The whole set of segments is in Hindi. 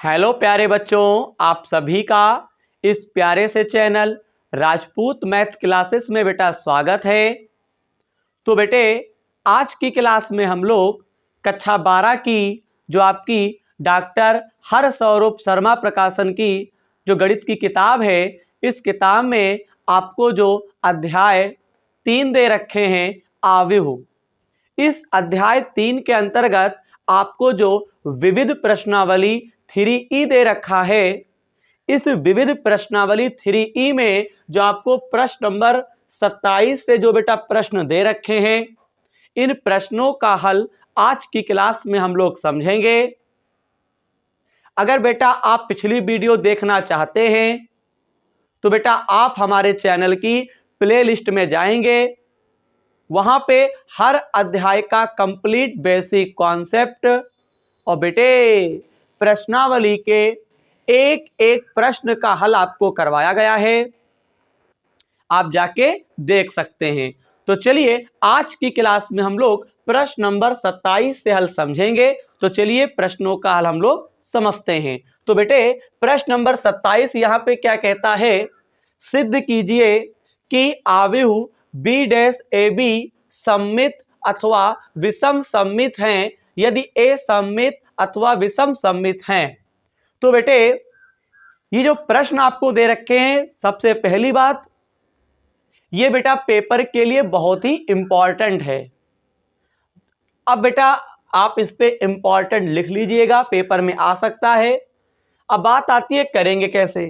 हेलो प्यारे बच्चों, आप सभी का इस प्यारे से चैनल राजपूत मैथ क्लासेस में बेटा स्वागत है। तो बेटे आज की क्लास में हम लोग कक्षा 12 की जो आपकी डॉक्टर हरसौरूप शर्मा प्रकाशन की जो गणित की किताब है, इस किताब में आपको जो अध्याय 3 दे रखे हैं आव्यूह, इस अध्याय 3 के अंतर्गत आपको जो विविध प्रश्नावली 3E दे रखा है, इस विविध प्रश्नावली 3E में जो आपको प्रश्न नंबर 27 से जो बेटा प्रश्न दे रखे हैं, इन प्रश्नों का हल आज की क्लास में हम लोग समझेंगे। अगर बेटा आप पिछली वीडियो देखना चाहते हैं तो बेटा आप हमारे चैनल की प्लेलिस्ट में जाएंगे, वहां पे हर अध्याय का कंप्लीट बेसिक कॉन्सेप्ट और बेटे प्रश्नावली के एक एक प्रश्न का हल आपको करवाया गया है, आप जाके देख सकते हैं। तो चलिए आज की क्लास में हम लोग प्रश्न नंबर 27 से हल समझेंगे। तो चलिए प्रश्नों का हल हम लोग समझते हैं। तो बेटे प्रश्न नंबर 27 यहाँ पे क्या कहता है, सिद्ध कीजिए कि आव्यूह बी डैश ए बी सममित अथवा विषम सममित हैं यदि ए सममित अथवा विषम सममित हैं। तो बेटे ये जो प्रश्न आपको दे रखे हैं, सबसे पहली बात ये बेटा पेपर के लिए बहुत ही इंपॉर्टेंट है। अब बेटा आप इस पे इंपॉर्टेंट लिख लीजिएगा, पेपर में आ सकता है। अब बात आती है करेंगे कैसे,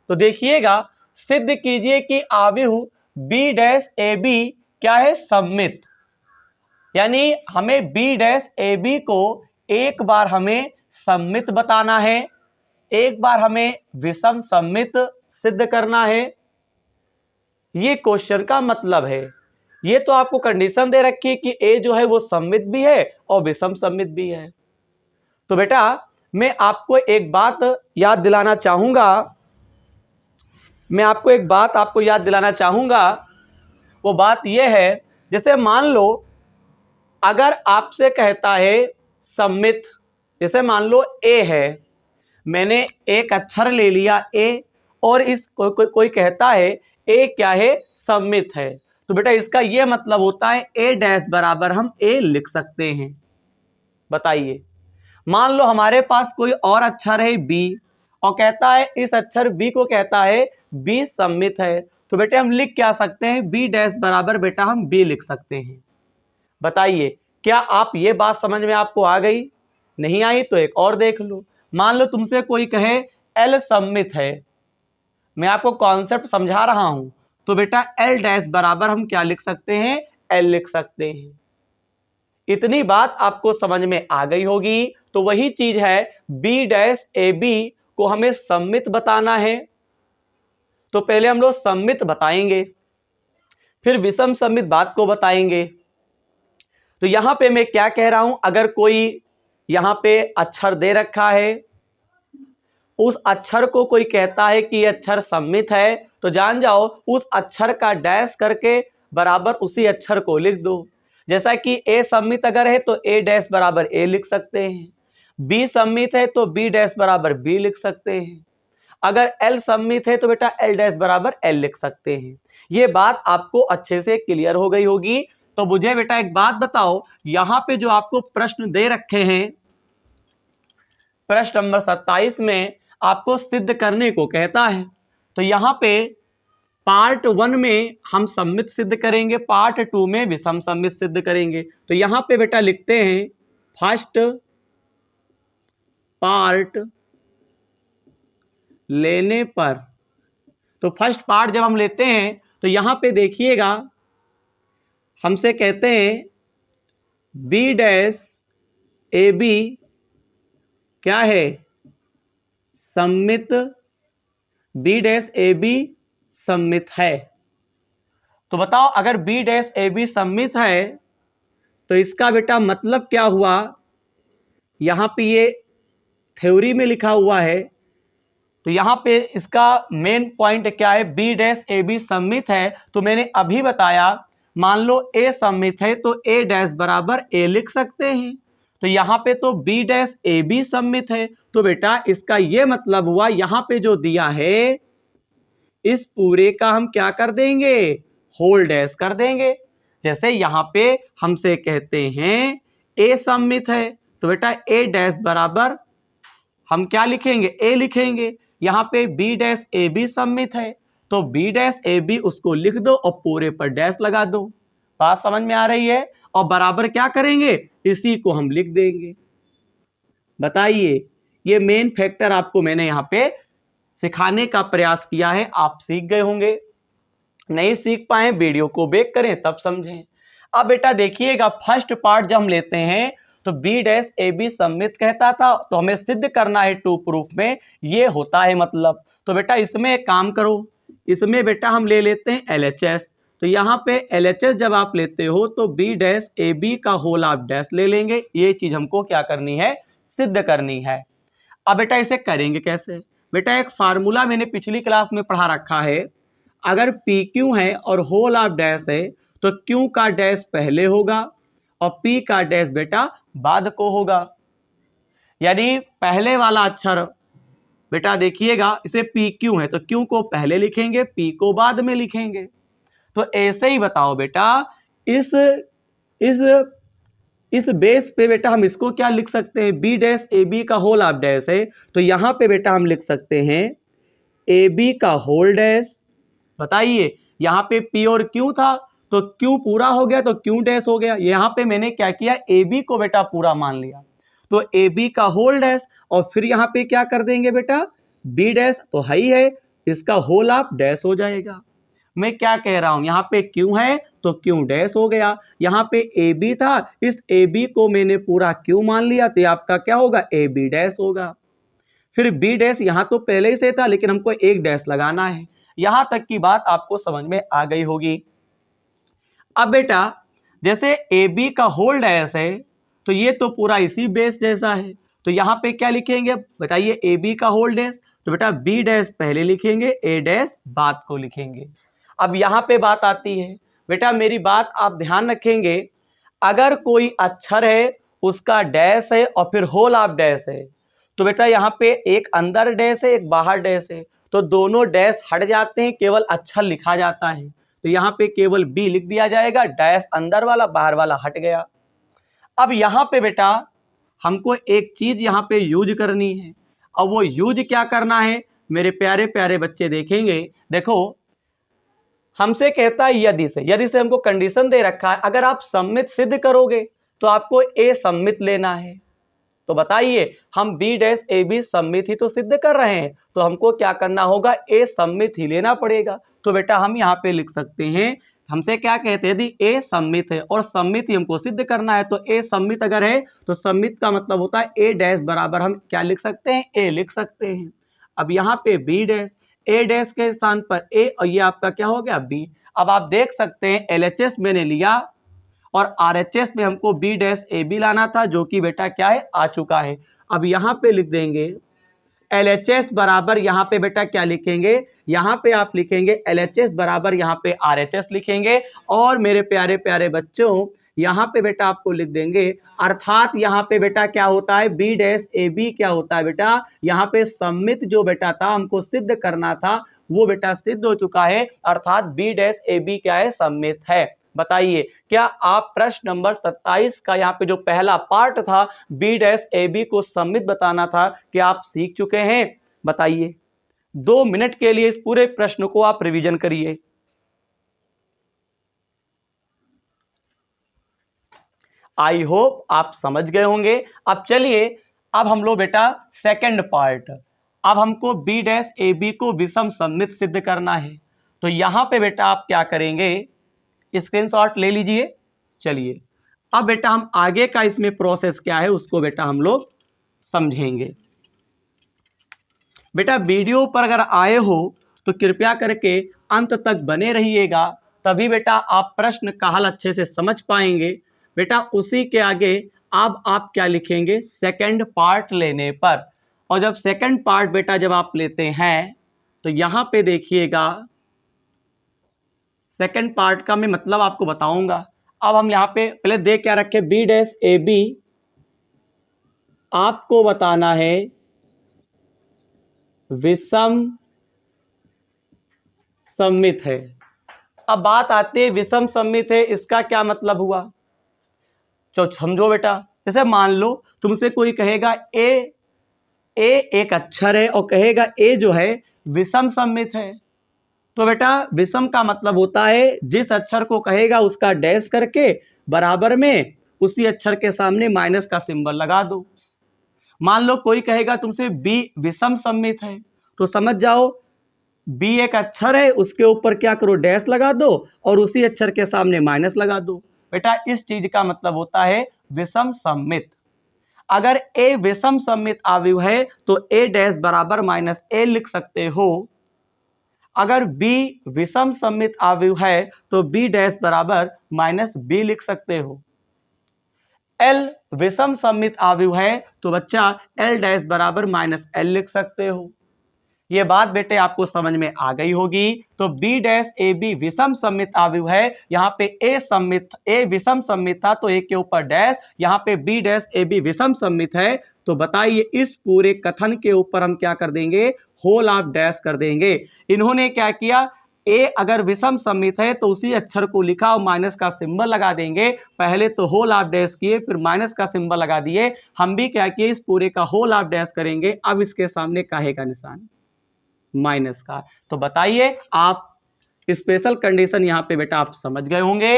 तो देखिएगा, सिद्ध कीजिए कि आव्यूह बी डैश ए बी क्या है, सममित। यानी हमें बी डैश ए बी को एक बार हमें सममित बताना है, एक बार हमें विषम सममित सिद्ध करना है। ये क्वेश्चन का मतलब है। ये तो आपको कंडीशन दे रखी है कि ए जो है वो सममित भी है और विषम सममित भी है। तो बेटा मैं आपको एक बात याद दिलाना चाहूंगा, वो बात यह है, जैसे मान लो अगर आपसे कहता है सममित, जैसे मान लो ए है, मैंने एक अक्षर ले लिया ए, और इस कोई कहता है ए क्या है, सममित है। तो बेटा इसका यह मतलब होता है ए डैश बराबर हम ए लिख सकते हैं। बताइए, मान लो हमारे पास कोई और अक्षर है बी, और कहता है इस अक्षर बी को कहता है बी सममित है। तो बेटे हम लिख क्या सकते हैं, बी डैश बराबर बेटा हम बी लिख सकते हैं। बताइए क्या आप ये बात समझ में आपको आ गई? नहीं आई तो एक और देख लो। मान लो तुमसे कोई कहे एल सममित है, मैं आपको कॉन्सेप्ट समझा रहा हूं, तो बेटा एल डैश बराबर हम क्या लिख सकते हैं, एल लिख सकते हैं। इतनी बात आपको समझ में आ गई होगी। तो वही चीज है, बी डैश ए बी को हमें सममित बताना है, तो पहले हम लोग सममित बताएंगे, फिर विषम सममित बात को बताएंगे। तो यहां पे मैं क्या कह रहा हूं, अगर कोई यहां पे अक्षर दे रखा है, उस अक्षर को कोई कहता है कि यह अक्षर सममित है, तो जान जाओ उस अक्षर का डैश करके बराबर उसी अक्षर को लिख दो। जैसा कि ए सममित अगर है तो ए डैश बराबर ए लिख सकते हैं, बी सममित है तो बी डैश बराबर बी लिख सकते हैं, अगर एल सममित है तो बेटा एल डैश बराबर एल लिख सकते हैं। ये बात आपको अच्छे से क्लियर हो गई होगी। तो मुझे बेटा एक बात बताओ, यहां पे जो आपको प्रश्न दे रखे हैं, प्रश्न नंबर 27 में आपको सिद्ध करने को कहता है, तो यहां पे पार्ट 1 में हम सममित सिद्ध करेंगे, पार्ट 2 में विषम सममित सिद्ध करेंगे। तो यहां पे बेटा लिखते हैं फर्स्ट पार्ट लेने पर। तो फर्स्ट पार्ट जब हम लेते हैं तो यहां पे देखिएगा, हमसे कहते हैं बी डैश ए बी क्या है, सममित, बी डैश ए बी सममित है। तो बताओ अगर बी डैश ए बी सममित है तो इसका बेटा मतलब क्या हुआ, यहां पे ये थ्योरी में लिखा हुआ है, तो यहां पे इसका मेन पॉइंट क्या है, बी डैश ए बी सममित है। तो मैंने अभी बताया, मान लो ए सममित है तो ए डैश बराबर ए लिख सकते हैं। तो यहाँ पे तो बी डैश ए बी सममित है, तो बेटा इसका ये मतलब हुआ यहाँ पे जो दिया है इस पूरे का हम क्या कर देंगे, होल डैश कर देंगे। जैसे यहाँ पे हमसे कहते हैं ए सममित है, तो बेटा ए डैश बराबर हम क्या लिखेंगे, ए लिखेंगे। यहाँ पे बी डैश ए बी सममित है, तो बी डैश ए बी उसको लिख दो और पूरे पर डैश लगा दो। बात समझ में आ रही है? और बराबर क्या करेंगे, इसी को हम लिख देंगे। बताइए, ये मेन फैक्टर आपको मैंने यहाँ पे सिखाने का प्रयास किया है। आप सीख गए होंगे, नहीं सीख पाए वीडियो को बैक करें तब समझें। अब बेटा देखिएगा, फर्स्ट पार्ट जब हम लेते हैं तो बी डैश ए बी सममित कहता था, तो हमें सिद्ध करना है टू प्रूफ में ये होता है मतलब। तो बेटा इसमें एक काम करो, इसमें बेटा हम ले लेते हैं LHS। तो यहाँ पे LHS जब आप लेते हो तो बी डैश ए बी का होल आप डैश ले लेंगे। ये चीज हमको क्या करनी है, सिद्ध करनी है। अब बेटा इसे करेंगे कैसे, बेटा एक फार्मूला मैंने पिछली क्लास में पढ़ा रखा है। अगर पी क्यू है और होल ऑफ डैश है तो क्यू का डैश पहले होगा और पी का डैश बेटा बाद को होगा। यानी पहले वाला अक्षर बेटा देखिएगा, इसे पी क्यू है तो क्यू को पहले लिखेंगे, पी को बाद में लिखेंगे। तो ऐसे ही बताओ बेटा, इस बेस पे बेटा हम इसको क्या लिख सकते हैं, बी डैश ए बी का होल ऑफ डैश है, तो यहां पे बेटा हम लिख सकते हैं ए बी का होल डैश। बताइए, यहाँ पे पी और क्यू था तो क्यू पूरा हो गया तो क्यू डैश हो गया। यहाँ पे मैंने क्या किया, ए बी को बेटा पूरा मान लिया, तो ए बी का होल डैश, और फिर यहाँ पे क्या कर देंगे बेटा, बी डैश तो है ही है, इसका होल ऑफ डैश हो जाएगा। मैं क्या कह रहा हूं, यहाँ पे क्यू है तो क्यू डैश हो गया, यहाँ पे ए बी था, इस ए बी को मैंने पूरा क्यू मान लिया, तो आपका क्या होगा, ए बी डैश होगा। फिर बी डैश यहाँ तो पहले ही से था लेकिन हमको एक डैश लगाना है। यहां तक की बात आपको समझ में आ गई होगी। अब बेटा जैसे ए बी का होल डैश है तो ये तो पूरा इसी बेस जैसा है, तो यहाँ पे क्या लिखेंगे बताइए, ए बी का होल डैश, तो बेटा बी डैश पहले लिखेंगे, ए डैश बाद को लिखेंगे। अब यहाँ पे बात आती है बेटा, मेरी बात आप ध्यान रखेंगे, अगर कोई अक्षर है उसका डैश है और फिर होल ऑफ डैश है, तो बेटा यहाँ पे एक अंदर डैश है एक बाहर डैश है, तो दोनों डैश हट जाते हैं, केवल अक्षर लिखा जाता है। तो यहाँ पे केवल बी लिख दिया जाएगा, डैश अंदर वाला बाहर वाला हट गया। अब यहाँ पे बेटा हमको एक चीज यहाँ पे यूज करनी है, अब वो यूज क्या करना है मेरे प्यारे प्यारे बच्चे देखेंगे। देखो हमसे कहता है यदि से हमको कंडीशन दे रखा है, अगर आप सममित सिद्ध करोगे तो आपको ए सममित लेना है। तो बताइए, हम बी डैश ए बी सममित ही तो सिद्ध कर रहे हैं, तो हमको क्या करना होगा, ए सममित ही लेना पड़ेगा। तो बेटा हम यहाँ पे लिख सकते हैं, हमसे क्या कहते हैं, यदि ए सममित है और सममित ही हमको सिद्ध करना है, तो ए सममित अगर है तो सममित का मतलब होता है ए डैश बराबर हम क्या लिख सकते हैं, ए लिख सकते हैं। अब यहाँ पे बी डैश, ए डैश के स्थान पर ए और ये आपका क्या हो गया, बी। अब आप देख सकते हैं LHS मैंने लिया और RHS में हमको बी डैश ए बी लाना था, जो कि बेटा क्या है, आ चुका है। अब यहाँ पे लिख देंगे LHS बराबर, यहाँ पे बेटा क्या लिखेंगे, यहाँ पे आप लिखेंगे LHS बराबर यहाँ पे RHS लिखेंगे, और मेरे प्यारे प्यारे बच्चों यहाँ पे बेटा आपको लिख देंगे, अर्थात यहाँ पे बेटा क्या होता है, बी डैश ए बी क्या होता है बेटा, यहाँ पे सममित जो बेटा था हमको सिद्ध करना था वो बेटा सिद्ध हो चुका है, अर्थात बी डैश ए बी क्या है, सममित है। बताइए, क्या आप प्रश्न नंबर 27 का यहाँ पे जो पहला पार्ट था बी डैश ए बी को सममित बताना था, क्या आप सीख चुके हैं? बताइए, 2 मिनट के लिए इस पूरे प्रश्न को आप रिवीजन करिए। आई होप आप समझ गए होंगे। अब चलिए, अब हम लोग बेटा सेकंड पार्ट, अब हमको बी डैश ए बी को विषम सममित सिद्ध करना है। तो यहाँ पे बेटा आप क्या करेंगे, स्क्रीनशॉट ले लीजिए। चलिए अब बेटा हम आगे का इसमें प्रोसेस क्या है उसको बेटा हम लोग समझेंगे। बेटा वीडियो पर अगर आए हो तो कृपया करके अंत तक बने रहिएगा, तभी बेटा आप प्रश्न का हल अच्छे से समझ पाएंगे। बेटा उसी के आगे अब आप क्या लिखेंगे, सेकंड पार्ट लेने पर, और जब सेकंड पार्ट बेटा जब आप लेते हैं तो यहाँ पे देखिएगा, सेकंड पार्ट का मैं मतलब आपको बताऊंगा। अब हम यहाँ पे पहले देख क्या रखे, बी डैश ए बी आपको बताना है विषम सममित है। अब बात आती है विषम सममित है, इसका क्या मतलब हुआ? तो समझो बेटा, जैसे मान लो तुमसे कोई कहेगा ए एक अक्षर है और कहेगा ए जो है विषम सममित है। तो बेटा विषम का मतलब होता है जिस अक्षर को कहेगा उसका डैश करके बराबर में उसी अक्षर के सामने माइनस का सिंबल लगा दो। मान लो कोई कहेगा तुमसे बी विषम सममित है, तो समझ जाओ बी एक अक्षर है, उसके ऊपर क्या करो, डैश लगा दो और उसी अक्षर के सामने माइनस लगा दो। बेटा इस चीज का मतलब होता है विषम सममित। अगर ए विषम सममित आव्यूह है तो ए डैश बराबर माइनस ए लिख सकते हो। अगर बी विषम सममित आव्यूह है तो बी डैश बराबर माइनस बी लिख सकते हो। एल विषम सममित आव्यूह है तो बच्चा एल डैश बराबर माइनस एल लिख सकते हो। ये बात बेटे आपको समझ में आ गई होगी। तो बी डैश ए बी विषम सममित आव्यूह है, यहाँ पे ए विषम सममित था तो ए के ऊपर डैश, यहाँ पे बी डैश ए बी विषम सममित है। तो बताइए इस पूरे कथन के ऊपर हम क्या कर देंगे, होल ऑफ डैश कर देंगे। इन्होंने क्या किया, ए अगर विषम सममित है तो उसी अक्षर को लिखा और माइनस का सिंबल लगा देंगे। पहले तो होल ऑफ डैश किए फिर माइनस का सिंबल लगा दिए। हम भी क्या किए, इस पूरे का होल ऑफ डैश करेंगे। अब इसके सामने काहे का निशान, माइनस का। तो बताइए आप स्पेशल कंडीशन यहां पे बेटा आप समझ गए होंगे।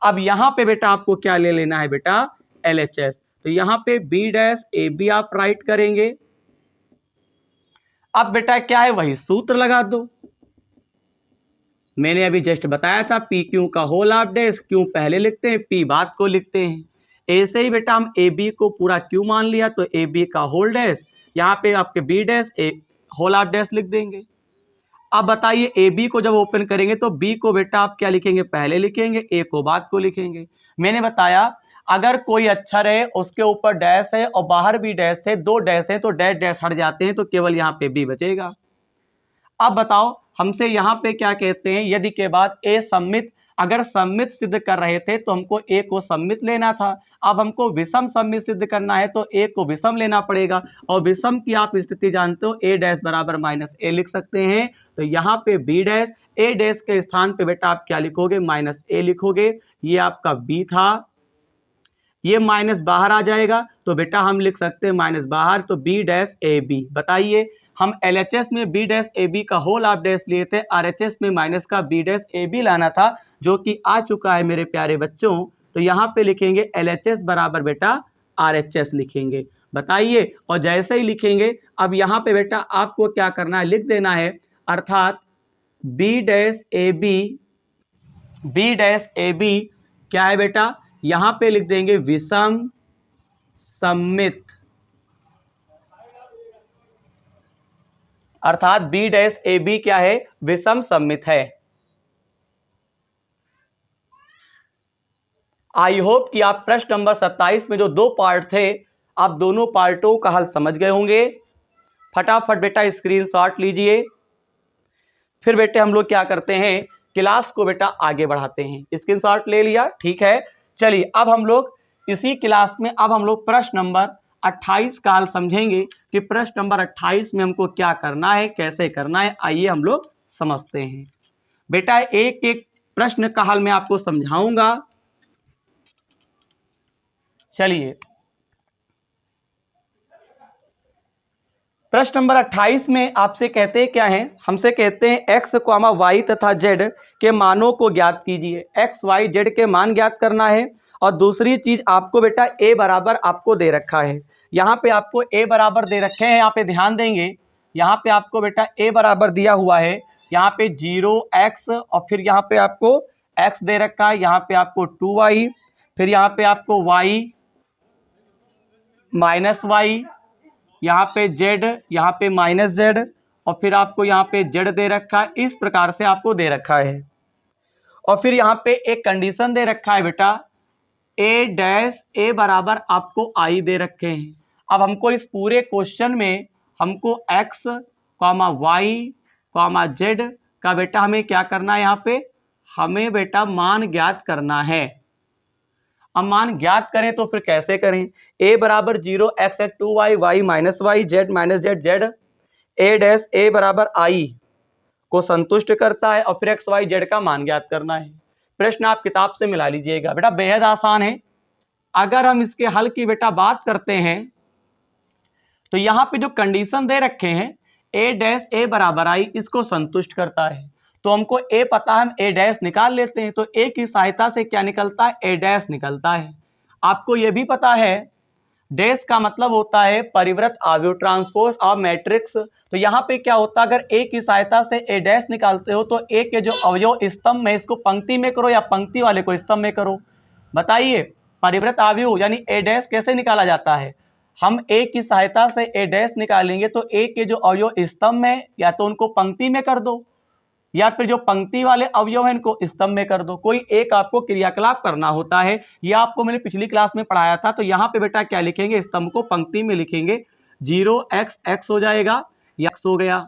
अब यहां पे बेटा आपको क्या ले लेना है बेटा, LHS। तो यहां पे बी डैश ए बी आप राइट करेंगे। अब बेटा क्या है, वही सूत्र लगा दो। मैंने अभी जस्ट बताया था पी क्यू का होल ऑफ डैश, क्यू पहले लिखते हैं पी बाद को लिखते हैं। ऐसे ही बेटा हम ए बी को पूरा क्यू मान लिया तो ए बी का होल डैश, यहाँ पे आपके B dash A whole of dash लिख देंगे। अब बताइए ए बी को जब ओपन करेंगे तो बी को बेटा आप क्या लिखेंगे, पहले लिखेंगे, ए को बाद को लिखेंगे। मैंने बताया अगर कोई अक्षर है उसके ऊपर डैश है और बाहर भी डैश है, दो डैश है तो डैश डैश हट जाते हैं तो केवल यहाँ पे बी बचेगा। अब बताओ हमसे यहाँ पे क्या कहते हैं, यदि के बाद ए सममित, अगर सममित सिद्ध कर रहे थे तो हमको ए को सममित लेना था। अब हमको विषम सममित सिद्ध करना है तो ए को विषम लेना पड़ेगा। और विषम की आप स्थिति जानते हो, ए डैश बराबर माइनस ए लिख सकते हैं। तो यहाँ पे बी डैश, ए डैश के स्थान पे बेटा आप क्या लिखोगे, माइनस ए लिखोगे। ये आपका बी था, ये माइनस बाहर आ जाएगा तो बेटा हम लिख सकते हैं माइनस बाहर, तो बी डैश ए बी। बताइए हम LHS में बी डैश ए बी का होल ऑफ डैश लिए थे, RHS में माइनस का बी डैश ए बी लाना था, जो कि आ चुका है मेरे प्यारे बच्चों। तो यहाँ पे लिखेंगे LHS बराबर बेटा RHS लिखेंगे। बताइए, और जैसे ही लिखेंगे अब यहाँ पे बेटा आपको क्या करना है, लिख देना है, अर्थात बी डैश ए बी क्या है बेटा, यहाँ पे लिख देंगे विषम सममित, अर्थात बी डैश ए बी क्या है, विषम सममित है। आई होप कि आप प्रश्न नंबर 27 में जो दो पार्ट थे आप दोनों पार्टों का हल समझ गए होंगे। फटाफट बेटा स्क्रीनशॉट लीजिए। फिर बेटे हम लोग क्या करते हैं, क्लास को बेटा आगे बढ़ाते हैं। स्क्रीनशॉट ले लिया, ठीक है। चलिए अब हम लोग इसी क्लास में अब हम लोग प्रश्न नंबर 28 का हल समझेंगे कि प्रश्न नंबर 28 में हमको क्या करना है, कैसे करना है। आइए हम लोग समझते हैं। बेटा एक एक प्रश्न का हल मैं आपको समझाऊंगा। चलिए प्रश्न नंबर 28 में आपसे कहते हैं क्या है, हमसे कहते हैं x, y तथा z के मानों को ज्ञात कीजिए। x, y, z के मान ज्ञात करना है। और दूसरी चीज आपको बेटा a बराबर आपको दे रखा है। यहाँ पे आपको a बराबर दे रखे हैं, यहाँ पे ध्यान देंगे। यहाँ पे आपको बेटा a बराबर दिया हुआ है, यहाँ पे 0x और फिर यहाँ पे आपको x दे रखा है, यहाँ पे आपको 2y, फिर यहाँ पे आपको y माइनस y, यहाँ पे z, यहाँ पे माइनस z और फिर आपको यहाँ पे z दे रखा है। इस प्रकार से आपको दे रखा है। और फिर यहाँ पे एक कंडीशन दे रखा है बेटा, a डैश a बराबर आपको i दे रखे हैं। अब हमको इस पूरे क्वेश्चन में हमको x, y, z का बेटा हमें क्या करना है, यहाँ पे हमें बेटा मान ज्ञात करना है। अब मान ज्ञात करें तो फिर कैसे करें? a बराबर 0 x एक 2y y minus Y Z minus Z Z a dash a बराबर i को संतुष्ट करता है और फिर एक्स वाई जेड का मान ज्ञात करना है। प्रश्न आप किताब से मिला लीजिएगा बेटा, बेहद आसान है। अगर हम इसके हल की बेटा बात करते हैं तो यहाँ पे जो कंडीशन दे रखे हैं a डैश a बराबर i इसको संतुष्ट करता है, तो हमको a पता है, हम a डैश निकाल लेते हैं। तो a की सहायता से क्या निकलता है? a डैश निकलता है। आपको ये भी पता है डैश का मतलब होता है परिवृत अवयव, ट्रांसपोज ऑफ मैट्रिक्स। तो यहाँ पे क्या होता है, अगर a की सहायता से a डैश निकालते हो तो a के जो अवयव स्तंभ में इसको पंक्ति में करो या पंक्ति वाले को स्तंभ में करो। बताइए परिवृत अवयव यानी a डैश कैसे निकाला जाता है? हम a की सहायता से a डैश निकालेंगे तो a के जो अवयव स्तंभ में या तो उनको पंक्ति में कर दो या फिर जो पंक्ति वाले अवयव हैं इनको स्तंभ में कर दो। कोई एक आपको क्रियाकलाप करना होता है, यह आपको मैंने पिछली क्लास में पढ़ाया था। तो यहाँ पे बेटा क्या लिखेंगे? स्तंभ को पंक्ति में लिखेंगे। 0x x हो जाएगा, x हो गया।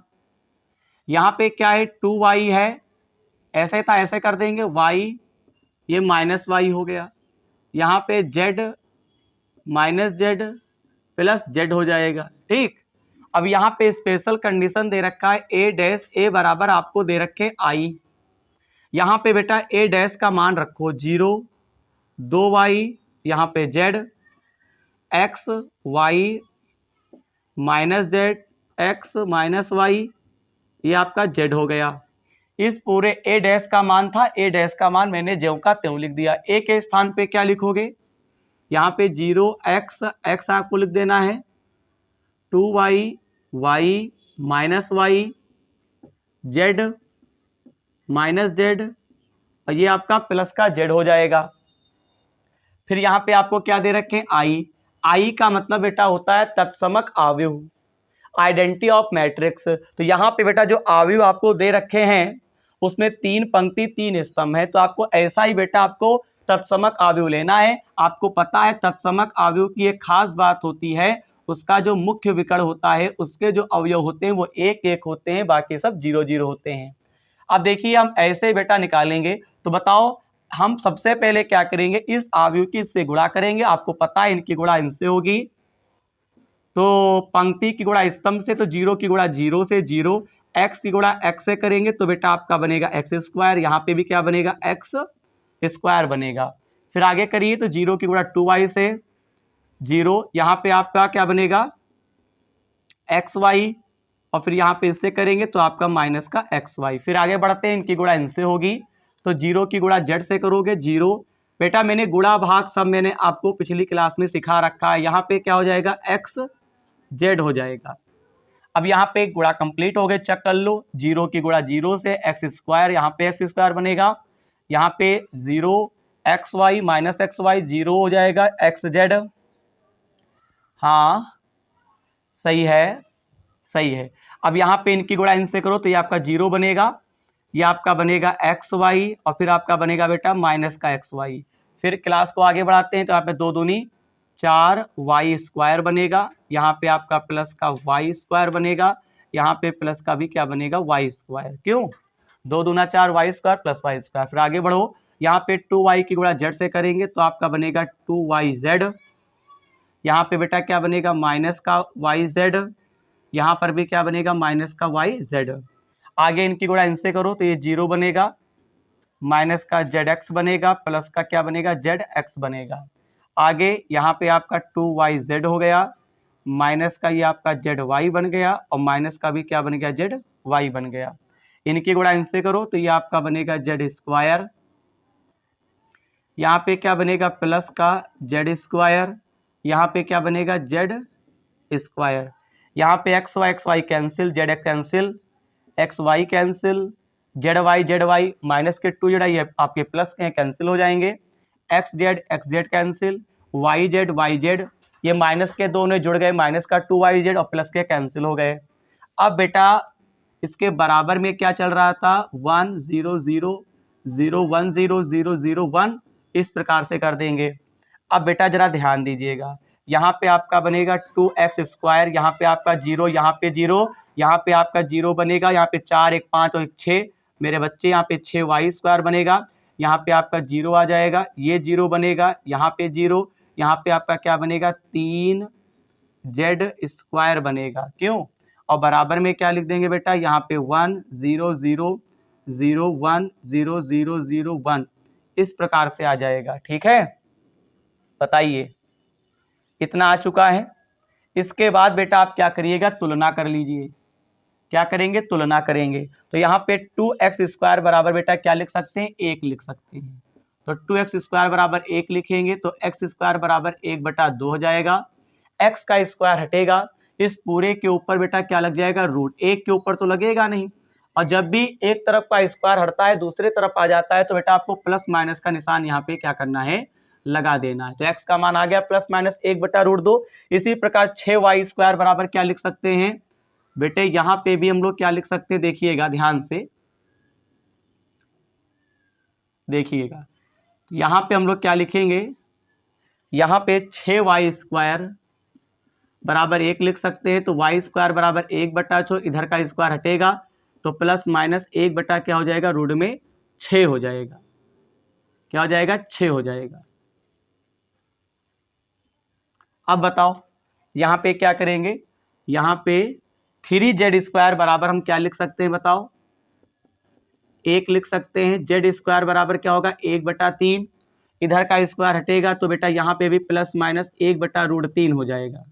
यहाँ पे क्या है? 2y है, ऐसे था ऐसे कर देंगे, y ये माइनस वाई हो गया। यहाँ पे z minus z plus z हो जाएगा। ठीक, अब यहाँ पे स्पेशल कंडीशन दे रखा है a डैश a बराबर आपको दे रखे i। यहाँ पे बेटा a डैश का मान रखो 0, 2y यहाँ पे z x y minus z x minus y ये आपका z हो गया। इस पूरे a डैश का मान था, a डैश का मान मैंने ज्यों का त्यों लिख दिया। a के स्थान पे क्या लिखोगे? यहाँ पे 0x x आपको लिख देना है, 2y y minus Y Z minus Z और ये आपका प्लस का जेड हो जाएगा। फिर यहाँ पे आपको क्या दे रखे हैं? आई। आई का मतलब बेटा होता है तत्समक अवयव, आइडेंटिटी ऑफ मैट्रिक्स। तो यहाँ पे बेटा जो अवयव आपको दे रखे हैं उसमें 3 पंक्ति 3 स्तंभ है, तो आपको ऐसा ही बेटा आपको तत्समक अवयव लेना है। आपको पता है तत्समक अवयव की एक खास बात होती है, उसका जो मुख्य विकर्ण होता है उसके जो अवयव होते हैं वो 1 1 होते हैं, बाकी सब 0 0 होते हैं। अब देखिए हम ऐसे बेटा निकालेंगे, तो बताओ हम सबसे पहले क्या करेंगे? इस अवयव की इससे गुणा करेंगे। आपको पता है इनकी गुणा इनसे होगी, तो पंक्ति की गुणा स्तंभ से, तो 0 की गुणा 0 से 0, x की गुणा x से करेंगे तो बेटा आपका बनेगा x स्क्वायर। यहाँ पे भी क्या बनेगा? x स्क्वायर बनेगा। फिर आगे करिए तो 0 की गुणा 2y से 0, यहाँ पे आपका क्या बनेगा? xy और फिर यहाँ पे इससे करेंगे तो आपका माइनस का xy। फिर आगे बढ़ते हैं, इनकी गुणा इनसे होगी, तो 0 की गुणा z से करोगे 0। बेटा मैंने गुणा भाग सब मैंने आपको पिछली क्लास में सिखा रखा है। यहाँ पे क्या हो जाएगा? x z हो जाएगा। अब यहाँ पे गुणा कंप्लीट हो गए, चेक कर लो। 0 की गुणा 0 से x स्क्वायर, यहाँ पे x स्क्वायर बनेगा। यहाँ पे 0 xy माइनस xy 0 हो जाएगा, xz। हाँ सही है, सही है। अब यहाँ पे इनकी गुणा इनसे करो तो ये आपका 0 बनेगा, ये आपका बनेगा xy और फिर आपका बनेगा बेटा माइनस का xy। फिर क्लास को आगे बढ़ाते हैं तो यहाँ पे 2 दूनी 4 y स्क्वायर बनेगा, यहाँ पे आपका प्लस का y स्क्वायर बनेगा, यहाँ पे प्लस का भी क्या बनेगा? y square. क्यों? 2 दूना 4 y square plus y square. फिर आगे बढ़ो, यहाँ पे 2y की गुणा z से करेंगे तो आपका बनेगा 2yz। यहाँ पे बेटा क्या बनेगा? माइनस का yz। यहाँ पर भी क्या बनेगा? माइनस का yz। आगे इनकी गुणा इनसे करो तो ये 0 बनेगा, माइनस का zx बनेगा, प्लस का क्या बनेगा? zx बनेगा। आगे यहाँ पे आपका 2yz हो गया, माइनस का ये आपका zy बन गया और माइनस का भी क्या बन गया? zy बन गया। इनकी गुणा इनसे करो तो ये आपका बनेगा z स्क्वायर, यहाँ पे क्या बनेगा? प्लस का z स्क्वायर, यहाँ पे क्या बनेगा? z square. यहाँ पे xy cancel, zx cancel, xy cancel, zy minus के 2z ये आपके प्लस के कैंसिल हो जाएंगे, xz कैंसिल, yz ये माइनस के दोनों जुड़ गए, माइनस का 2yz और प्लस के कैंसिल हो गए। अब बेटा इसके बराबर में क्या चल रहा था? 1 0 0 0 1 0 0 0 1, इस प्रकार से कर देंगे। अब बेटा जरा ध्यान दीजिएगा, यहाँ पे आपका बनेगा 2x स्क्वायर, यहाँ पे आपका 0, यहाँ पे 0, यहाँ पे आपका 0 बनेगा, यहाँ पे 4 1 5 और 1 6 मेरे बच्चे, यहाँ पे 6y स्क्वायर बनेगा। यहाँ पे आपका 0 आ जाएगा, ये 0 बनेगा, यहाँ पे 0, यहाँ पे आपका क्या बनेगा 3z² बनेगा। क्यों? और बराबर में क्या लिख देंगे बेटा, यहाँ पे 1 0 0 0 1 0 0 0 1 इस प्रकार से आ जाएगा। ठीक है, बताइए इतना आ चुका है। इसके बाद बेटा आप क्या करिएगा, तुलना कर लीजिए। क्या करेंगे, तुलना करेंगे। तो यहाँ पे 2x² बराबर बेटा क्या लिख सकते हैं, 1 लिख सकते हैं। तो 2x² बराबर 1 लिखेंगे तो x² बराबर 1/2 हो जाएगा। x का स्क्वायर हटेगा, इस पूरे के ऊपर बेटा क्या लग जाएगा, रूट। एक के ऊपर तो लगेगा नहीं, और जब भी एक तरफ का स्क्वायर हटता है दूसरे तरफ आ जाता है तो बेटा आपको प्लस माइनस का निशान यहाँ पे क्या करना है, लगा देना है। तो x का मान आ गया प्लस माइनस 1/√2। इसी प्रकार 6y² बराबर क्या लिख सकते हैं बेटे, यहाँ पे भी हम लोग क्या लिख सकते हैं, देखिएगा ध्यान से देखिएगा। यहाँ पे हम लोग क्या लिखेंगे, यहाँ पे 6y² बराबर 1 लिख सकते हैं। तो y² बराबर 1/6, इधर का स्क्वायर हटेगा तो प्लस माइनस 1 बटा क्या हो जाएगा, रूट में 6 हो जाएगा। क्या हो जाएगा, 6 हो जाएगा। अब बताओ यहाँ पे क्या करेंगे, यहाँ पे 3z² बराबर हम क्या लिख सकते हैं, बताओ 1 लिख सकते हैं। z² बराबर क्या होगा, 1/3, इधर का स्क्वायर हटेगा तो बेटा यहाँ पे भी प्लस माइनस 1/√3 हो जाएगा।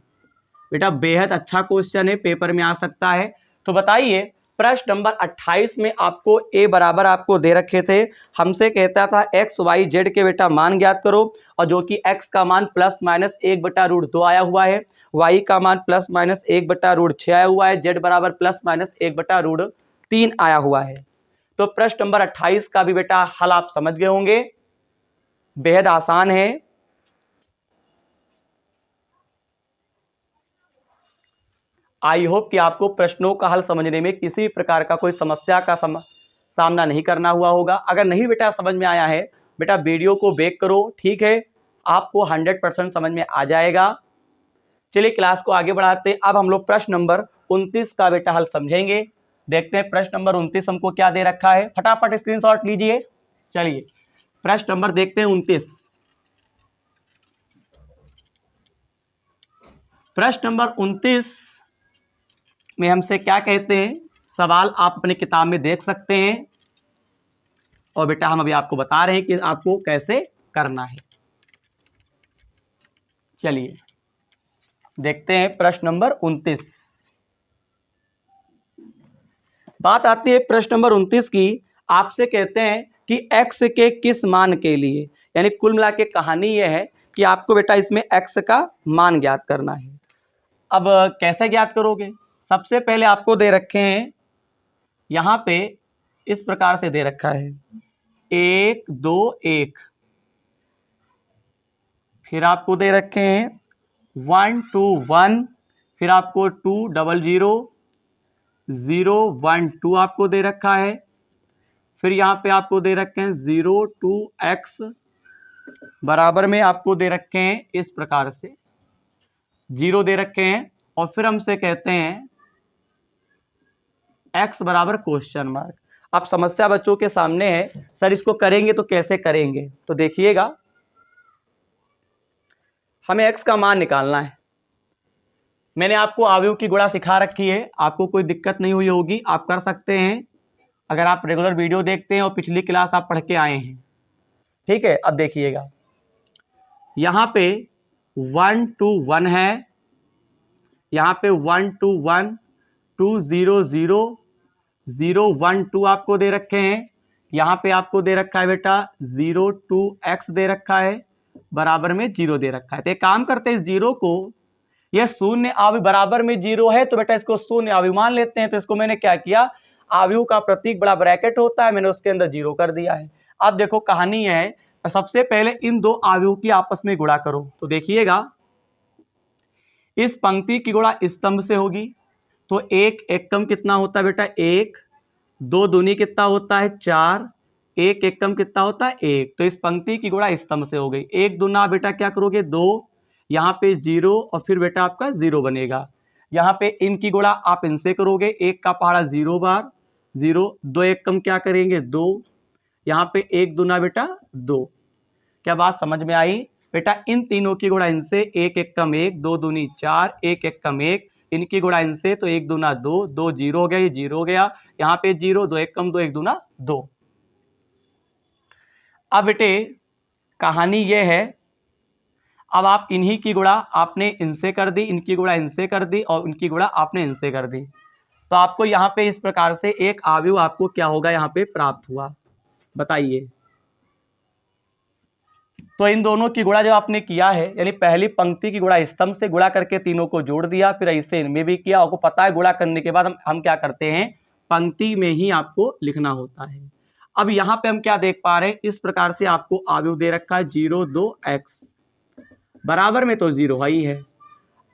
बेटा बेहद अच्छा क्वेश्चन है, पेपर में आ सकता है। तो बताइए प्रश्न नंबर 28 में आपको a बराबर आपको दे रखे थे, हमसे कहता था x y z के बेटा मान ज्ञात करो, और जो कि x का मान प्लस माइनस 1/√2 आया हुआ है, y का मान प्लस माइनस 1/6 आया हुआ है, z बराबर प्लस माइनस 1/3 आया हुआ है। तो प्रश्न नंबर 28 का भी बेटा हल आप समझ गए होंगे, बेहद आसान है। आई होप कि आपको प्रश्नों का हल समझने में किसी प्रकार का कोई समस्या का सामना नहीं करना हुआ होगा। अगर नहीं बेटा समझ में आया है, बेटा वीडियो को बैक करो, ठीक है, आपको 100% समझ में आ जाएगा। चलिए क्लास को आगे बढ़ाते हैं। अब हम लोग प्रश्न नंबर 29 का बेटा हल समझेंगे। देखते हैं प्रश्न नंबर 29 हमको क्या दे रखा है, फटाफट स्क्रीनशॉट लीजिए। चलिए प्रश्न नंबर देखते हैं 29। प्रश्न नंबर 29 में हमसे क्या कहते हैं, सवाल आप अपनी किताब में देख सकते हैं, और बेटा हम अभी आपको बता रहे हैं कि आपको कैसे करना है। चलिए देखते हैं प्रश्न नंबर 29। बात आती है प्रश्न नंबर 29 की। आपसे कहते हैं कि x के किस मान के लिए, यानी कुल मिला के कहानी यह है कि आपको बेटा इसमें x का मान ज्ञात करना है। अब कैसे ज्ञात करोगे, सबसे पहले आपको दे रखे हैं, यहाँ पे इस प्रकार से दे रखा है 1 2 1, फिर आपको दे रखे हैं 1 2 1, फिर आपको 2 0 0 0 1 2 आपको दे रखा है, फिर यहाँ पे आपको दे रखे हैं 0 2 x बराबर में आपको दे रखे हैं इस प्रकार से 0 दे रखे हैं, और फिर हमसे कहते हैं x बराबर क्वेश्चन मार्क। अब समस्या बच्चों के सामने है, सर इसको करेंगे तो कैसे करेंगे, तो देखिएगा हमें x का मान निकालना है। मैंने आपको अवयव की गुणा सिखा रखी है, आपको कोई दिक्कत नहीं हुई होगी, आप कर सकते हैं अगर आप रेगुलर वीडियो देखते हैं और पिछली क्लास आप पढ़ के आए हैं। ठीक है, अब देखिएगा यहाँ पे 1 2 1 है, यहाँ पे 1 2 1 2 0 0 0 1 2 आपको दे रखे हैं, यहाँ पे आपको दे रखा है बेटा 0 2 x दे रखा है, बराबर में 0 दे रखा है। तो एक काम करते हैं, इस 0 को, यह शून्य अवयव बराबर में 0 है तो बेटा इसको शून्य अवयव मान लेते हैं। तो इसको मैंने क्या किया, अवयव का प्रतीक बड़ा ब्रैकेट होता है, मैंने उसके अंदर 0 कर दिया है। अब देखो कहानी है, सबसे पहले इन दो अवयव की आपस में गुणा करो। तो देखिएगा इस पंक्ति की गुणा स्तंभ से होगी, तो 1 एकम कितना होता है बेटा 1, 2 दूनी कितना होता है 4, 1 एकम कितना होता है 1। तो इस पंक्ति की गुणा स्तंभ से हो गई। 1 दूना बेटा क्या करोगे 2, यहाँ पे 0 और फिर बेटा आपका 0 बनेगा। यहाँ पे इनकी गुणा आप इनसे करोगे, 1 का पहाड़ा 0 बार 0, 2 एकम क्या करेंगे 2, यहाँ पे 1 दूना बेटा 2। क्या बात समझ में आई बेटा? इन तीनों की गुणा इनसे, 1 1 कम 1, 2 दूनी 4, 1 1 कम 1, इनकी गुणा इनसे तो 1 दूना 2, 2 जीरो हो गया, ये जीरो हो गया, यहाँ पे 0, 2 1 कम 2, 1 दूना 2। अब बेटे कहानी ये है, अब आप इन्हीं की गुणा आपने इनसे कर दी, इनकी गुणा इनसे कर दी और इनकी गुणा आपने इनसे कर दी, तो आपको यहाँ पे इस प्रकार से एक अवयव आपको क्या होगा यहाँ पे प्राप्त हुआ, बताइए। तो इन दोनों की गुणा जब आपने किया है, यानी पहली पंक्ति की गुणा स्तंभ से गुणा करके तीनों को जोड़ दिया, फिर ऐसे इनमें भी किया। आपको पता है गुणा करने के बाद हम क्या करते हैं, पंक्ति में ही आपको लिखना होता है। अब यहाँ पे हम क्या देख पा रहे हैं, इस प्रकार से आपको अवयव दे रखा है 0 2 x, बराबर में तो 0 ही है।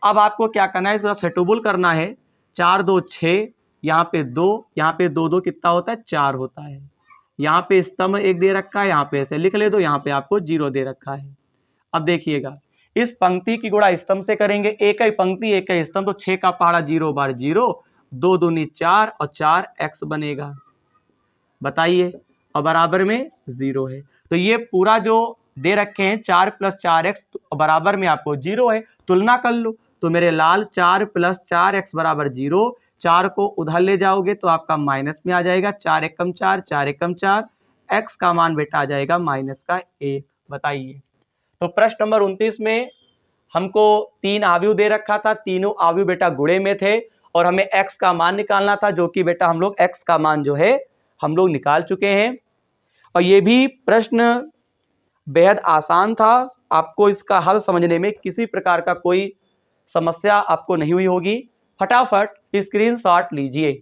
अब आपको क्या करना है, इसको सेटुबल करना है। 4 2 6, यहाँ पे 2, यहाँ पे 2 2 कितना होता है, 4 होता है। यहाँ पे स्तंभ एक दे रखा है, यहाँ पे ऐसे लिख ले दो, यहाँ पे आपको 0 दे रखा है। अब देखिएगा, इस पंक्ति की गुणा स्तंभ से करेंगे, एक ही पंक्ति एक ही स्तंभ, तो 6 का पहाड़ा 0 बार 0, 2 दूनी 4 और 4 x बनेगा, बताइए, और बराबर में 0 है। तो ये पूरा जो दे रखे हैं 4 + 4x बराबर में आपको 0 है, तुलना कर लो तो मेरे लाल 4 + 4x बराबर 0, 4 को उधर ले जाओगे तो आपका माइनस में आ जाएगा, 4 एकम 4, 4 एकम 4, x का मान बेटा आ जाएगा -1, बताइए। तो प्रश्न नंबर 29 में हमको 3 अवयव दे रखा था, तीनों अवयव बेटा गुणे में थे और हमें x का मान निकालना था, जो कि बेटा हम लोग x का मान जो है हम लोग निकाल चुके हैं। और ये भी प्रश्न बेहद आसान था, आपको इसका हल समझने में किसी प्रकार का कोई समस्या आपको नहीं हुई होगी। फटाफट स्क्रीनशॉट लीजिए।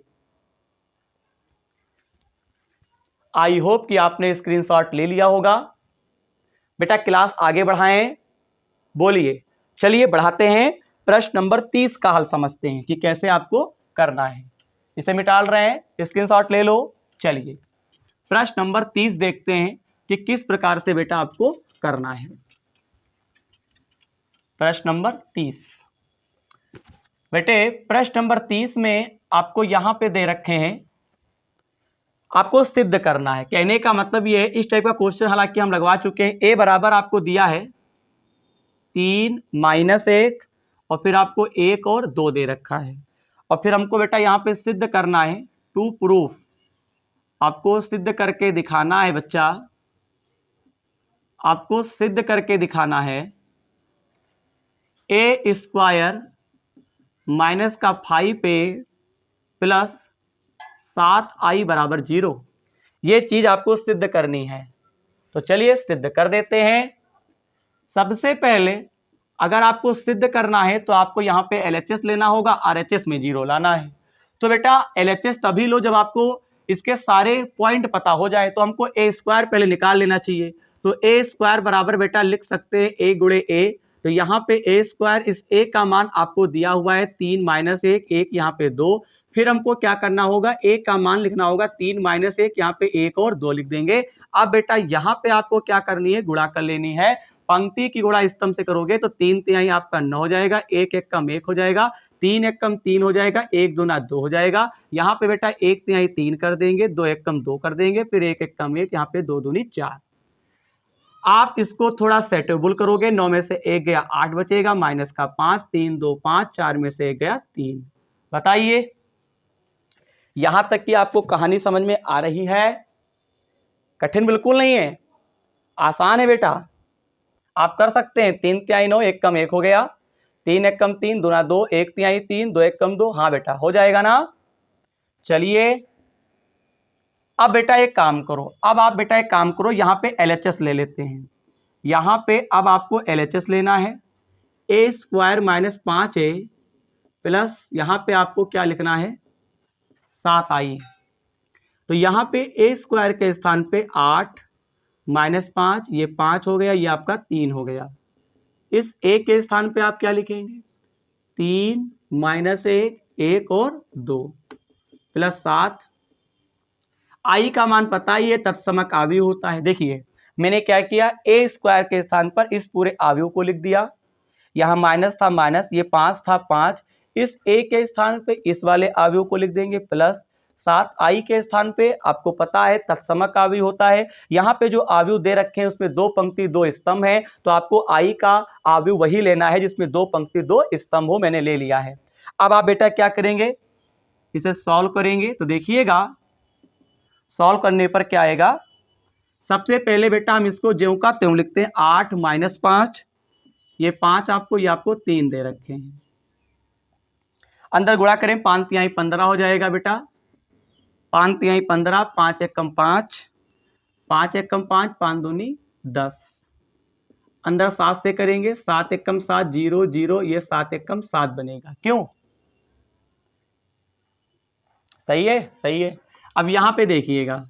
आई होप कि आपने स्क्रीनशॉट ले लिया होगा। बेटा क्लास आगे बढ़ाएं, बोलिए। चलिए बढ़ाते हैं, प्रश्न नंबर 30 का हल समझते हैं कि कैसे आपको करना है। इसे मिटाल रहे हैं, स्क्रीनशॉट ले लो। चलिए प्रश्न नंबर 30 देखते हैं कि किस प्रकार से बेटा आपको करना है। प्रश्न नंबर 30 बेटे, प्रश्न नंबर 30 में आपको यहां पे दे रखे हैं, आपको सिद्ध करना है। कहने का मतलब ये है, इस टाइप का क्वेश्चन हालांकि हम लगवा चुके हैं। a बराबर आपको दिया है 3 - 1 और फिर आपको 1 और 2 दे रखा है, और फिर हमको बेटा यहाँ पे सिद्ध करना है, टू प्रूफ, आपको सिद्ध करके दिखाना है बच्चा, आपको सिद्ध करके दिखाना है a² - 5a + 7i बराबर 0, ये चीज आपको सिद्ध करनी है। तो चलिए सिद्ध कर देते हैं। सबसे पहले अगर आपको सिद्ध करना है तो आपको यहाँ पे LHS लेना होगा, RHS में 0 लाना है। तो बेटा LHS तभी लो जब आपको इसके सारे पॉइंट पता हो जाए। तो हमको a² पहले निकाल लेना चाहिए। तो a² बराबर बेटा लिख सकते हैं a × a। तो यहाँ पे a², इस a का मान आपको दिया हुआ है 3 - 1, 1 यहाँ पे 2, फिर हमको क्या करना होगा, a का मान लिखना होगा 3 - 1, यहाँ पे 1 और 2 लिख देंगे। अब बेटा यहाँ पे आपको क्या करनी है, गुणा कर लेनी है। पंक्ति की गुणा स्तंभ से करोगे तो 3 तिहाई आपका 9 हो जाएगा, 1 1 कम 1 हो जाएगा, 3 1 कम 3 हो जाएगा, 1 दूना 2 हो जाएगा। यहाँ पे बेटा 1 तिहाई 3 कर देंगे, 2 1 कम 2 कर देंगे, फिर 1 1 कम 1, यहाँ पे 2 दूनी 4। आप इसको थोड़ा सेटेबल करोगे, 9 में से 1 गया 8 बचेगा, माइनस का 5, 3 2 5, 4 में से 1 गया 3। बताइए यहां तक कि आपको कहानी समझ में आ रही है? कठिन बिल्कुल नहीं है, आसान है बेटा, आप कर सकते हैं। 3 तिहाई 9, 1 कम 1 हो गया, 3 1 कम 3 दूना 2, 1 तिहाई 3, 2 1 कम 2, हाँ बेटा हो जाएगा ना। चलिए अब बेटा एक काम करो, अब आप बेटा एक काम करो, यहाँ पे LHS ले लेते हैं। यहाँ पे अब आपको LHS लेना है, a² - 5a प्लस यहाँ पे आपको क्या लिखना है, 7i। तो यहाँ पे a² के स्थान पे 8 - 5, ये 5 हो गया, ये आपका 3 हो गया। इस a के स्थान पे आप क्या लिखेंगे, 3 - 1, 1 और 2 प्लस 7। i का मान पता ही है, तत्समक अवयव होता है। देखिए मैंने क्या किया, a² के स्थान पर इस पूरे अवयव को लिख दिया, यहाँ माइनस था माइनस, ये 5 था 5, इस a के स्थान पे इस वाले अवयव को लिख देंगे प्लस, 7i के स्थान पे आपको पता है तत्समक अवयव होता है। यहाँ पे जो अवयव दे रखे हैं उसमें 2 पंक्ति 2 स्तंभ है, तो आपको i का अवयव वही लेना है जिसमें 2 पंक्ति 2 स्तंभ हो। मैंने ले लिया है। अब आप बेटा क्या करेंगे, इसे सॉल्व करेंगे। तो देखिएगा सॉल्व करने पर क्या आएगा। सबसे पहले बेटा हम इसको ज्यों का त्यों लिखते हैं, 8 - 5, ये 5 आपको, ये आपको 3 दे रखे हैं। अंदर गुणा करें, 5 तिहाई 15 हो जाएगा बेटा, 5 तिहाई 15, 5 एकम 5, 5 एकम 5, 5 दूनी 10। अंदर 7 से करेंगे, 7 एकम 7, 0 0, ये 7 एकम 7 बनेगा। क्यों? सही है, सही है। अब यहां पे देखिएगा,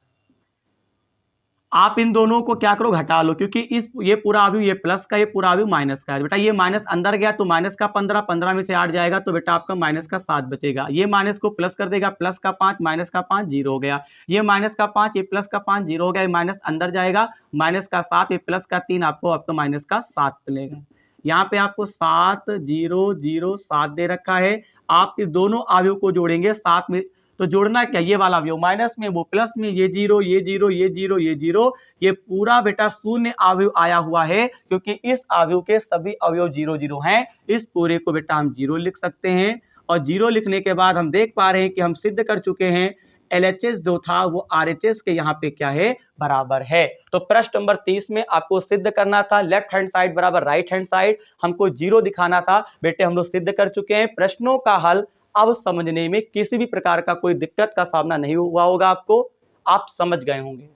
आप इन दोनों को क्या करो, घटा लो, क्योंकि ये पूरा अवयव ये प्लस का, ये पूरा अवयव माइनस का है। बेटा ये माइनस अंदर गया तो माइनस का 15, 15 में से 8 जाएगा तो बेटा आपका माइनस का 7 बचेगा। ये माइनस को प्लस कर देगा, प्लस का 5 माइनस का 5 0 हो गया। ये माइनस का 5, ये प्लस का 5 0 हो गया। ये माइनस अंदर जाएगा, माइनस का 7, ये प्लस का 3, आपको माइनस का 7 मिलेगा। यहाँ पे आपको 7 0 0 7 दे रखा है। आप इस दोनों अवयव को जोड़ेंगे 7 में, तो जोड़ना क्या, ये वाला अवयव माइनस में, वो प्लस में, ये 0 ये 0 ये 0 ये 0, ये पूरा बेटा शून्य अवयव आया हुआ है, क्योंकि इस अवयव के सभी अवयव 0 0 हैं। इस पूरे को बेटा हम 0 लिख सकते हैं। और 0 लिखने के बाद हम देख पा रहे हैं कि हम सिद्ध कर चुके हैं LHS जो था वो RHS के यहाँ पे क्या है, बराबर है। तो प्रश्न नंबर 30 में आपको सिद्ध करना था लेफ्ट हैंड साइड बराबर राइट हैंड साइड, हमको 0 दिखाना था। बेटे हम लोग सिद्ध कर चुके हैं। प्रश्नों का हल अब समझने में किसी भी प्रकार का कोई दिक्कत का सामना नहीं हुआ होगा आपको, आप समझ गए होंगे।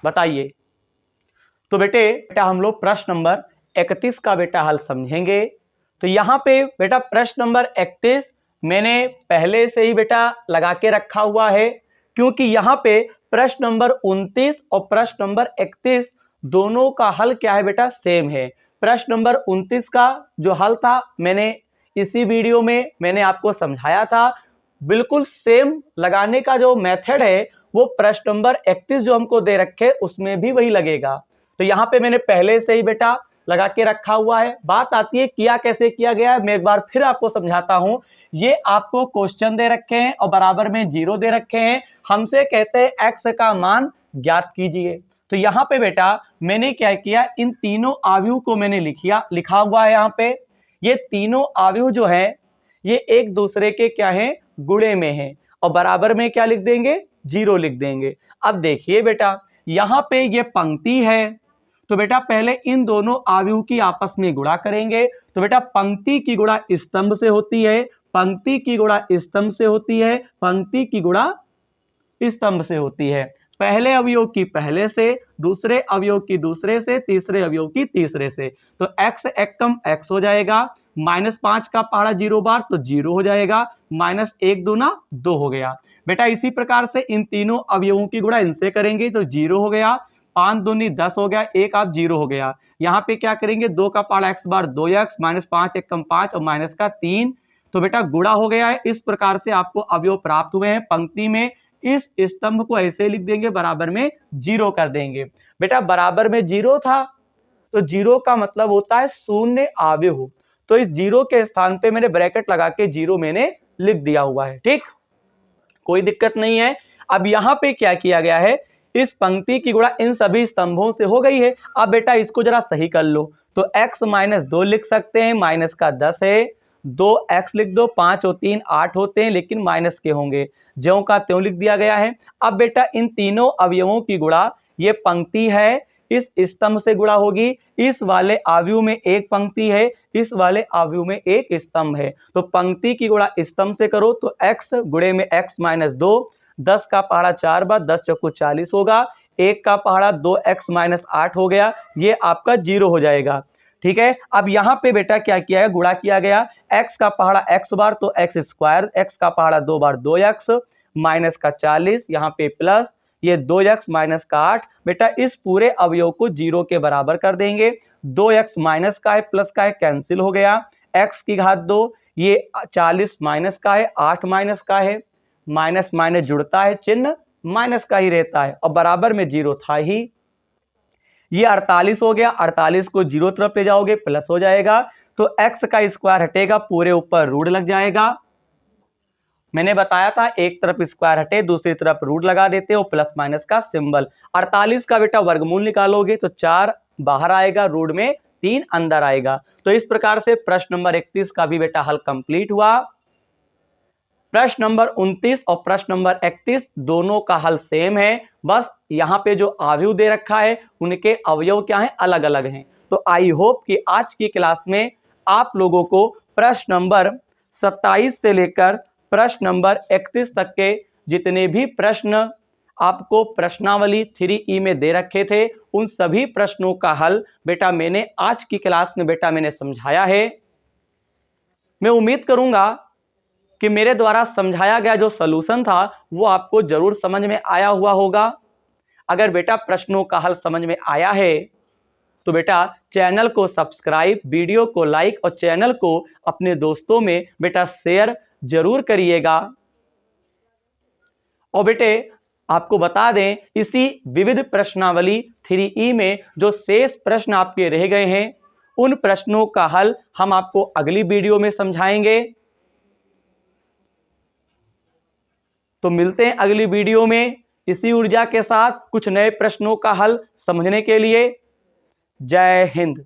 बताइए। तो बेटा हम लोग प्रश्न नंबर 31 का बेटा हल समझेंगे। तो यहां पे बेटा प्रश्न नंबर 31 मैंने पहले से ही बेटा लगा के रखा हुआ है, क्योंकि यहां पे प्रश्न नंबर 29 और प्रश्न नंबर 31 दोनों का हल क्या है बेटा, सेम है। प्रश्न नंबर 29 का जो हल था मैंने इसी वीडियो में मैंने आपको समझाया था। बिल्कुल सेम लगाने का जो मेथड है वो प्रश्न नंबर 31 जो हमको दे रखे उसमें भी वही लगेगा। तो यहाँ पे मैंने पहले से ही बेटा लगा के रखा हुआ है। बात आती है किया कैसे किया गया है, मैं एक बार फिर आपको समझाता हूं। ये आपको क्वेश्चन दे रखे हैं और बराबर में 0 दे रखे हैं। हमसे कहते हैं x का मान ज्ञात कीजिए। तो यहाँ पे बेटा मैंने क्या किया, इन तीनों अवयव को मैंने लिखा हुआ है। यहाँ पे ये तीनों अवयव जो है ये एक दूसरे के क्या है, गुणे में है, और बराबर में क्या लिख देंगे, 0 लिख देंगे। अब देखिए बेटा यहाँ पे ये पंक्ति है, तो बेटा पहले इन दोनों अवयव की आपस में गुणा करेंगे। तो बेटा पंक्ति की गुणा स्तंभ से होती है, पंक्ति की गुणा स्तंभ से होती है, पंक्ति की गुणा स्तंभ से होती है। पहले अवयव की पहले से, दूसरे अवयव की दूसरे से, तीसरे अवयव की तीसरे से। तो x एकम x हो जाएगा, -5 का पहाड़ा 0 बार तो 0 हो जाएगा, -1 दूना 2 हो गया। बेटा इसी प्रकार से इन तीनों अवयवों की गुणा इनसे करेंगे तो 0 हो गया, 5 दूनी 10 हो गया, 1 आप 0 हो गया। यहाँ पे क्या करेंगे, 2 का पहाड़ा x बार 2x, -5 एकम 5 और माइनस का 3, तो बेटा गुणा हो गया है। इस प्रकार से आपको अवयव प्राप्त हुए हैं पंक्ति में। इस स्तंभ को ऐसे लिख देंगे, बराबर में 0 कर देंगे। बेटा बराबर में 0 था तो 0 का मतलब होता है शून्य अवयव, तो इस 0 के स्थान पे मैंने ब्रैकेट लगा के 0 मैंने लिख दिया हुआ है। ठीक, कोई दिक्कत नहीं है। अब यहाँ पे क्या किया गया है, इस पंक्ति की गुणा इन सभी स्तंभों से हो गई है। अब बेटा इसको जरा सही कर लो, तो x - 2 लिख सकते हैं, माइनस का 10 है, 2x लिख दो, 5 और 3 8 होते हैं लेकिन माइनस के होंगे, ज्यों का त्यों लिख दिया गया है। अब बेटा इन तीनों अवयवों की गुणा, ये पंक्ति है इस स्तंभ से गुणा होगी, इस वाले अवयव में एक पंक्ति है, इस वाले अवयव में एक स्तंभ है, तो पंक्ति की गुणा स्तंभ से करो तो x गुणे में x - 2, 10 का पहाड़ा 4 बार 10 चौको 40 होगा, 1 का पहाड़ा 2x - 8 हो गया, ये आपका 0 हो जाएगा। ठीक है, अब यहाँ पे बेटा क्या किया है, गुणा किया गया, x का पहाड़ा x बार तो x स्क्वायर, x का पहाड़ा 2 बार 2x, माइनस का 40, यहाँ पे प्लस ये 2x माइनस का 8। बेटा इस पूरे अवयव को 0 के बराबर कर देंगे। 2x माइनस का है प्लस का है कैंसिल हो गया, x की घात 2, ये 40 माइनस का है, 8 माइनस का है, माइनस माइनस जुड़ता है, चिन्ह माइनस का ही रहता है, और बराबर में 0 था ही। ये 48 हो गया, 48 को 0 तरफ ले जाओगे प्लस हो जाएगा, तो x का स्क्वायर हटेगा, पूरे ऊपर रूट लग जाएगा, मैंने बताया था एक तरफ स्क्वायर हटे दूसरी तरफ रूट लगा देते हो प्लस माइनस का सिंबल। 48 का बेटा वर्गमूल निकालोगे तो 4 बाहर आएगा, रूट में 3 अंदर आएगा। तो इस प्रकार से प्रश्न नंबर 31 का भी बेटा हल कंप्लीट हुआ। प्रश्न नंबर 29 और प्रश्न नंबर 31 दोनों का हल सेम है, बस यहाँ पे जो अवयव दे रखा है उनके अवयव क्या हैं, अलग अलग हैं। तो आई होप कि आज की क्लास में आप लोगों को प्रश्न नंबर 27 से लेकर प्रश्न नंबर 31 तक के जितने भी प्रश्न आपको प्रश्नावली 3E में दे रखे थे उन सभी प्रश्नों का हल बेटा मैंने आज की क्लास में बेटा मैंने समझाया है। मैं उम्मीद करूंगा कि मेरे द्वारा समझाया गया जो सॉल्यूशन था वो आपको जरूर समझ में आया हुआ होगा। अगर बेटा प्रश्नों का हल समझ में आया है तो बेटा चैनल को सब्सक्राइब, वीडियो को लाइक और चैनल को अपने दोस्तों में बेटा शेयर जरूर करिएगा। और बेटे आपको बता दें इसी विविध प्रश्नावली 3E में जो शेष प्रश्न आपके रह गए हैं उन प्रश्नों का हल हम आपको अगली वीडियो में समझाएंगे। तो मिलते हैं अगली वीडियो में इसी ऊर्जा के साथ कुछ नए प्रश्नों का हल समझने के लिए। जय हिंद।